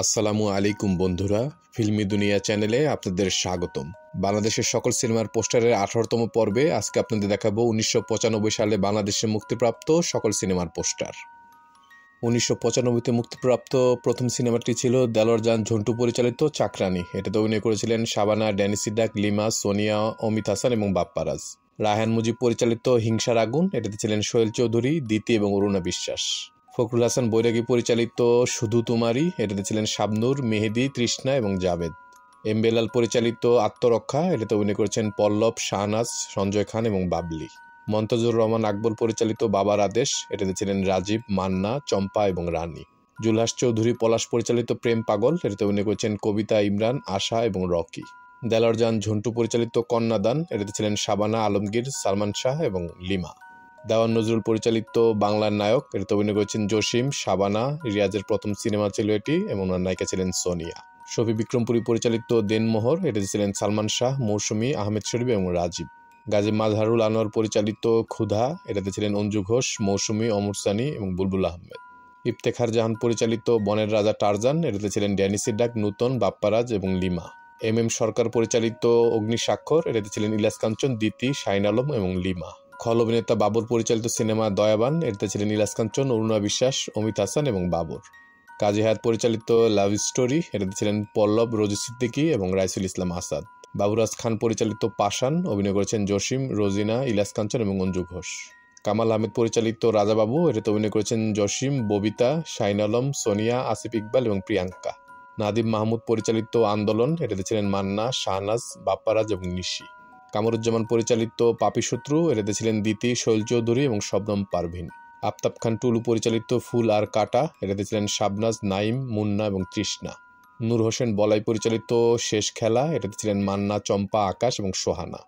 আসসালামু আলাইকুম বন্ধুরা, ফিল্মি দুনিয়া চ্যানেলে আপনাদের স্বাগতম। বাংলাদেশের সকল সিনেমার পোস্টারের 18তম পর্বে আজকে আপনাদের দেখাবো 1995 সালে বাংলাদেশে মুক্তিপ্রাপ্ত সকল সিনেমার পোস্টার। 1995তে মুক্তিপ্রাপ্ত প্রথম সিনেমাটি ছিল দেলোয়ার জান ঝন্টু পরিচালিত চাকরানি। এটাতে অভিনয় করেছিলেন শাবানা, ড্যানি সিদ্দিক, লিমা, সোনিয়া, অমিত হাসান এবং বাপ্পারাজ। রায়হান মুজিব পরিচালিত হিংসার আগুন, এটাতে ছিলেন সোহেল চৌধুরী, দিতি এবং অরুণা বিশ্বাস। ফখরুল হাসান বৈরাগী পরিচালিত শুধু তোমারই, এটাতে ছিলেন শাবনূর, মেহেদি, তৃষ্ণা এবং জাভেদ। এম বেলাল পরিচালিত আত্মরক্ষা, এটাতে অভিনয় করেছেন পল্লব, শাহনাজ, সঞ্জয় খান এবং বাবলি। মন্তাজুর রহমান আকবর পরিচালিত বাবার আদেশ, এটাতে ছিলেন রাজীব, মান্না, চম্পা এবং রানী। জুলহাস চৌধুরী পলাশ পরিচালিত প্রেম পাগল, এটাতে অভিনয় করেছেন কবিতা, ইমরান, আশা এবং রকি। দেলোয়ার জান ঝন্টু পরিচালিত কন্যাদান, এটাতে ছিলেন শাবানা, আলমগীর, সালমান শাহ এবং লিমা। দেওয়ান নজরুল পরিচালিত বাংলার নায়ক, এটাতে অভিনয় করেছেন জসিম, শাবানা, রিয়াজের প্রথম সিনেমা ছিল এটি এবং ওনার নায়িকা ছিলেন সোনিয়া। শফি বিক্রমপুরী পরিচালিত দেনমোহর, এটাতে ছিলেন সালমান শাহ, মৌসুমী, আহমেদ শরীফ এবং রাজীব। গাজী মাজহারুল আনোয়ার পরিচালিত ক্ষুধা, এটাতে ছিলেন অঞ্জু ঘোষ, মৌসুমী, অমর সানি এবং বুলবুল আহমেদ। ইফতেখার জাহান পরিচালিত বনের রাজা টারজান, এটাতে ছিলেন ড্যানি সিদ্দিক, নূতন, বাপ্পারাজ এবং লিমা। এম সরকার পরিচালিত অগ্নিস্বাক্ষর, এটাতে ছিলেন ইলিয়াস কাঞ্চন, দিতি, শাহিন আলম এবং লিমা। খল অভিনেতা বাবর পরিচালিত সিনেমা দয়াবান, এটাতে ছিলেন ইলিয়াস কাঞ্চন, অরুণা বিশ্বাস, অমিত হাসান এবং বাবর। কাজী হায়াত পরিচালিত লাভ স্টোরি, এটাতে ছিলেন পল্লব, রোজি সিদ্দিকী এবং রাইসুল ইসলাম আসাদ। বাবুরাজ খান পরিচালিত পাষাণ, অভিনয় করেছেন জসিম, রোজিনা, ইলিয়াস কাঞ্চন এবং অঞ্জু ঘোষ। কামাল আহমেদ পরিচালিত রাজাবাবু, এটাতে অভিনয় করেছেন জসিম, ববিতা, শাহিন আলম, সোনিয়া, আসিফ ইকবাল এবং প্রিয়াঙ্কা। নাদিম মাহমুদ পরিচালিত আন্দোলন, এটাতে ছিলেন মান্না, শাহনাজ, বাপ্পারাজ এবং নিশি। কামরুজ্জামান পরিচালিত পাপী শত্রু, এটাতে ছিলেন দিতি, সোহেল চৌধুরী এবং শবনম পারভিন। আফতাব খান টুলু পরিচালিত ফুল আর কাটা, এটাতে ছিলেন শাবনাজ, নাইম, মুন্না এবং তৃষ্ণা। নূর হোসেন বলাই পরিচালিত শেষ খেলা, এটাতে ছিলেন মান্না, চম্পা, আকাশ এবং সোহানা।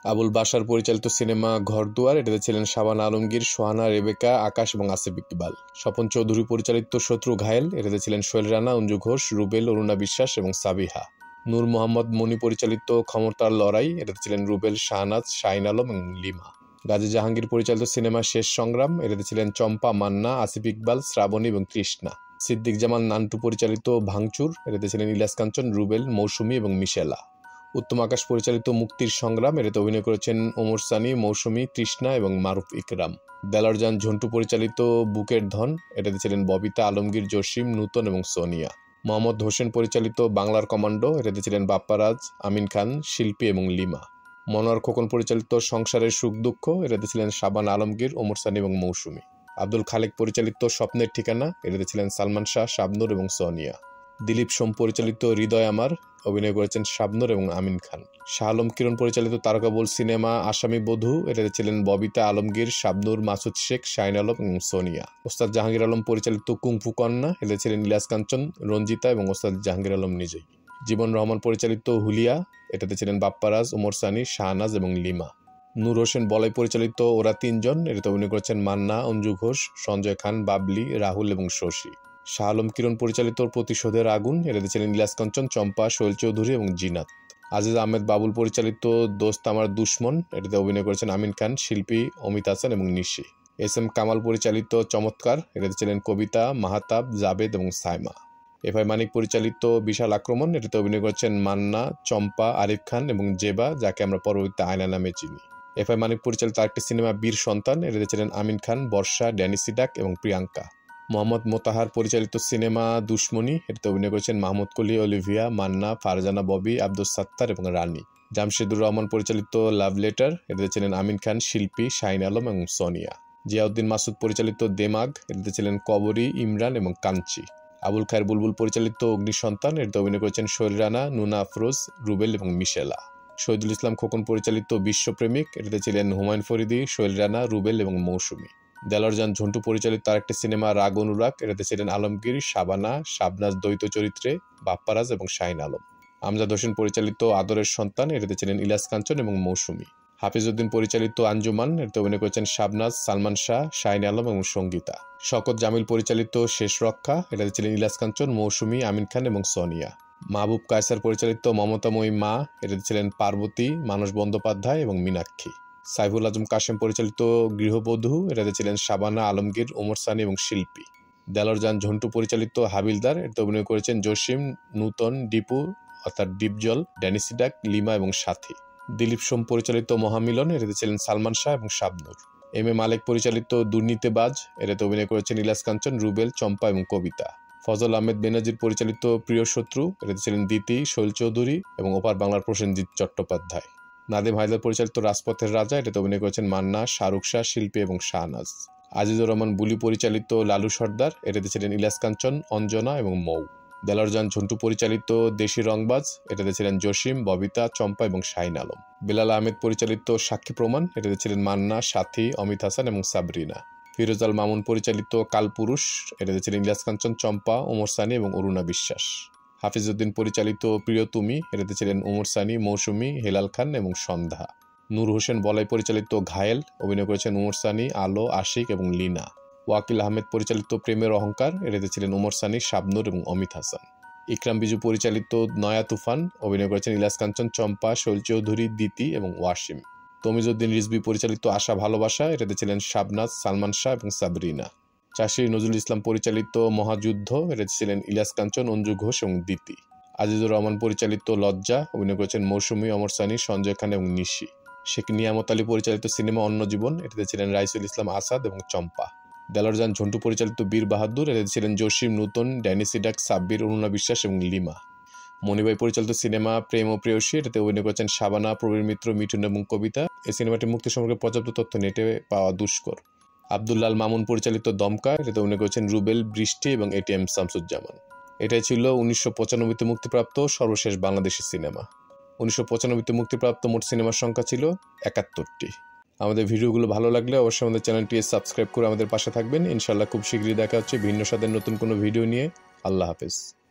আবুল বাশার পরিচালিত সিনেমা ঘরদুয়ার, এটাতে ছিলেন শাবানা আলমগীর, সোহানা, রেবেকা, আকাশ এবং আসিফ ইকবাল। স্বপন চৌধুরী পরিচালিত শত্রু ঘায়েল, এটাতে ছিলেন সোহেল রানা, অঞ্জু ঘোষ, রুবেল, অরুণা বিশ্বাস এবং সাবিহা। নূর মোহাম্মদ মনি পরিচালিত ক্ষমতার লড়াই, এটাতে ছিলেন রুবেল, শাহনাজ, শাহিন আলম এবং লিমা। গাজী জাহাঙ্গীর পরিচালিত সিনেমা শেষ সংগ্রাম, এটাতে ছিলেন চম্পা, মান্না, আসিফ ইকবাল, শ্রাবণী এবং তৃষ্ণা। সিদ্দিক জামাল নান্টু পরিচালিত ভাঙচুর, এটাতে ছিলেন ইলিয়াস কাঞ্চন, রুবেল, মৌসুমী এবং মিশেলা। উত্তম আকাশ পরিচালিত মুক্তির সংগ্রাম, এটাতে অভিনয় করেছেন ওমর সানি, মৌসুমী, তৃষ্ণা এবং মারুফ ইকরাম। দেলোয়ার জান ঝন্টু পরিচালিত বুকের ধন, এটাতে ছিলেন ববিতা, আলমগীর, জসিম, নূতন এবং সোনিয়া। মোহাম্মদ হোসেন পরিচালিত বাংলার কমান্ডো, এটাতে ছিলেন বাপ্পারাজ, আমিন খান, শিল্পী এবং লিমা। মনোয়ার খোকন পরিচালিত সংসারের সুখ দুঃখ, এটাতে ছিলেন শাবানা আলমগীর, ওমর সানি এবং মৌসুমী। আব্দুল খালেক পরিচালিত স্বপ্নের ঠিকানা, এটাতে ছিলেন সালমান শাহ, শাবনূর এবং সোনিয়া। দিলীপ সোম পরিচালিত হৃদয় আমার, অভিনয় করেছেন শাবনূর এবং আমিন খান। শাহ আলম কিরণ পরিচালিত তারকাবল সিনেমা আসামি বধূ, এটাতে ছিলেন ববিতা, আলমগীর, শাবনূর, মাসুদ শেখ, শাহিন আলম এবং সোনিয়া। ওস্তাদ জাহাঙ্গীর আলম পরিচালিত কুংফু কন্যা, এটাতে ছিলেন ইলিয়াস কাঞ্চন, রঞ্জিতা এবং ওস্তাদ জাহাঙ্গীর আলম নিজেই। জীবন রহমান পরিচালিত হুলিয়া, এটাতে ছিলেন বাপ্পারাজ, ওমর সানি, শাহনাজ এবং লিমা। নূর হোসেন বলাই পরিচালিত ওরা তিনজন, এটাতে অভিনয় করেছেন মান্না, অঞ্জু ঘোষ, সঞ্জয় খান, বাবলি, রাহুল এবং শশী। শাহ আলম কিরণ পরিচালিত প্রতিশোধের আগুন, এটাতে ছিলেন ইলিয়াস কাঞ্চন, চম্পা, সোহেল চৌধুরী এবং জিনাত। আজিজ আহমেদ বাবুল পরিচালিত দোস্ত আমার দুশ্মন, এটাতে অভিনয় করেছেন আমিন খান, শিল্পী, অমিত হাসান এবং নিশি। এস এম কামাল পরিচালিত চমৎকার, এটাতে ছিলেন কবিতা, মাহাতাব, জাবেদ এবং সাইমা। এফ আই মানিক পরিচালিত বিশাল আক্রমণ, এটাতে অভিনয় করেছেন মান্না, চম্পা, আরিফ খান এবং জেবা, যাকে আমরা পরবর্তীতে আয়না নামে চিনি। এফ আই মানিক পরিচালিত আরেকটি সিনেমা বীর সন্তান, এটাতে ছিলেন আমিন খান, বর্ষা, ড্যানি সিদ্দিক এবং প্রিয়াঙ্কা। মোহাম্মদ মোতাহার পরিচালিত সিনেমা দুশ্মনী, এটাতে অভিনয় করেছেন মাহমুদ কলি, অলিভিয়া, মান্না, ফারজানা ববি, আব্দুল সাত্তার এবং রানী। জামশেদুর রহমান পরিচালিত লাভ লেটার, এটাতে ছিলেন আমিন খান, শিল্পী, শাহিন আলম এবং সোনিয়া। জিয়াউদ্দিন মাসুদ পরিচালিত দেমাগ, এটাতে ছিলেন কবরী, ইমরান এবং কাঞ্চি। আবুল খায়ের বুলবুল পরিচালিত অগ্নিসন্তান, এটাতে অভিনয় করেছেন সোহেল রানা, নুনা আফরোজ, রুবেল এবং মিশেলা। শহীদুল ইসলাম খোকন পরিচালিত বিশ্বপ্রেমিক, এটাতে ছিলেন হুমায়ুন ফরিদি, সোহেল রানা, রুবেল এবং মৌসুমী। দেলোয়ার জান ঝন্টু পরিচালিত আরেকটি সিনেমা রাগ অনুরাগ, এটাতে ছিলেন আলমগীর, শাবানা, শাবনাজ দ্বৈত চরিত্রে, বাপ্পারাজ এবং শাহিন আলম। আমজাদ হোসেন পরিচালিত আদরের সন্তান, এটাতে ছিলেন ইলিয়াস কাঞ্চন এবং মৌসুমী। হাফিজউদ্দিন পরিচালিত আঞ্জুমান, এটাতে অভিনয় করেছেন শাবনাজ, সালমান শাহ, শাহিন আলম এবং সঙ্গীতা। শওকত জামিল পরিচালিত শেষ রক্ষা, এটাতে ছিলেন ইলিয়াস কাঞ্চন, মৌসুমী, আমিন খান এবং সোনিয়া। মাহবুব কায়সার পরিচালিত মমতাময়ী মা, এটাতে ছিলেন পার্বতী, মানস বন্দ্যোপাধ্যায় এবং মীনাক্ষী। সাইফুল আজম কাশেম পরিচালিত গৃহবধূ, এটাতে ছিলেন শাবানা, আলমগীর, ওমর সানি এবং শিল্পী। দেলোয়ার ঝন্টু পরিচালিত হাবিলদার, এতে অভিনয় করেছেন জসিম, নূতন, দীপু অর্থাৎ ডিপজল, ড্যানিসি ডাক, লিমা এবং সাথী। দিলীপ সোম পরিচালিত মহামিলন, এতে ছিলেন সালমান শাহ এবং শাবনূর। এম এ মালেক পরিচালিত দুর্নীতিবাজ, এতে অভিনয় করেছেন ইলিয়াস কাঞ্চন, রুবেল, চম্পা এবং কবিতা। ফজল আহমেদ বেনাজির পরিচালিত প্রিয় শত্রু, এতে ছিলেন দিতি, শৈল চৌধুরী এবং ওপার বাংলার প্রসেনজিৎ চট্টোপাধ্যায়। নাদিম হায়দার পরিচালিত রাজপথের রাজা, এটাতে অভিনয় করেছেন মান্না, শাহরুখ শাহ, শিল্পী এবং শাহনাজ। আজিজুর রহমান বুলি পরিচালিত লালু সর্দার, এটাতে ছিলেন ইলিয়াস কাঞ্চন, অঞ্জনা এবং মৌ। দেলোয়ার ঝন্টু পরিচালিত দেশি রংবাজ, এটাতে ছিলেন জসিম, ববিতা, চম্পা এবং শাহিন আলম। বেলাল আহমেদ পরিচালিত সাক্ষী প্রমাণ, এটাতে ছিলেন মান্না, সাথী, অমিত হাসান এবং সাবরিনা। ফিরোজ আল মামুন পরিচালিত কালপুরুষ, এটাতে ছিলেন ইলিয়াস কাঞ্চন, চম্পা, ওমর সানি এবং অরুণা বিশ্বাস। হাফিজ উদ্দিন পরিচালিত প্রিয় তুমি, এটাতে ছিলেন ওমর সানি, মৌসুমী, হেলাল খান এবং সন্ধ্যা। নূর হোসেন বলাই পরিচালিত ঘায়েল, অভিনয় করেছেন ওমর সানি, আলো, আশিক এবং লিনা। ওয়াকিল আহমেদ পরিচালিত প্রেমের অহংকার, এটাতে ছিলেন ওমর সানি, শাবনূর এবং অমিত হাসান। ইকরাম বিজু পরিচালিত নয়া তুফান, অভিনয় করেছেন ইলিয়াস কাঞ্চন, চম্পা, শৈল চৌধুরী, দিতি এবং ওয়াসিম। তমিজউদ্দিন রিজভী পরিচালিত আশা ভালোবাসা, এটাতে ছিলেন শাবনাজ, সালমান শাহ এবং সাবরিনা। চাষী নজরুল ইসলাম পরিচালিত মহাযুদ্ধ, এটাতে ছিলেন ইলিয়াস কাঞ্চন, অঞ্জু ঘোষ এবং দিতি। আজিজুর রহমান পরিচালিত লজ্জা, অভিনয় করেছেন মৌসুমী, অমর সানি, সঞ্জয় খান এবং নিশি। শেখ নিয়ামত আলী পরিচালিত সিনেমা অন্য জীবন, এটাতে ছিলেন রাইসুল ইসলাম আসাদ এবং চম্পা। দেলোয়ার ঝন্টু পরিচালিত বীর বাহাদুর, এটাতে ছিলেন জসিম, নূতন, ড্যানিসি ডাক, সাব্বির, অরুণা বিশ্বাস এবং লিমা। মনিবাই পরিচালিত সিনেমা প্রেম ও প্রেয়সী, এটাতে অভিনয় করেছেন শাবানা, প্রবীর মিত্র, মিঠুন এবং কবিতা। এই সিনেমাটি মুক্তি সম্পর্কে পর্যাপ্ত তথ্য নেটে পাওয়া দুষ্কর। আব্দুল্লাল মামুন পরিচালিত দমকা, এটাতে অভিনয় করেছেন রুবেল, বৃষ্টি এবং এটিএম শামসুজ্জামান। এটাই ছিল 1995তে মুক্তিপ্রাপ্ত সর্বশেষ বাংলাদেশি সিনেমা। 1995তে মুক্তিপ্রাপ্ত মোট সিনেমার সংখ্যা ছিল 71টি। আমাদের ভিডিওগুলো ভালো লাগলে অবশ্যই আমাদের চ্যানেলটি সাবস্ক্রাইব করে আমাদের পাশে থাকবেন। ইনশাআল্লাহ খুব শীঘ্রই দেখা হচ্ছে ভিন্ন স্বাদের নতুন কোনো ভিডিও নিয়ে। আল্লাহ হাফেজ।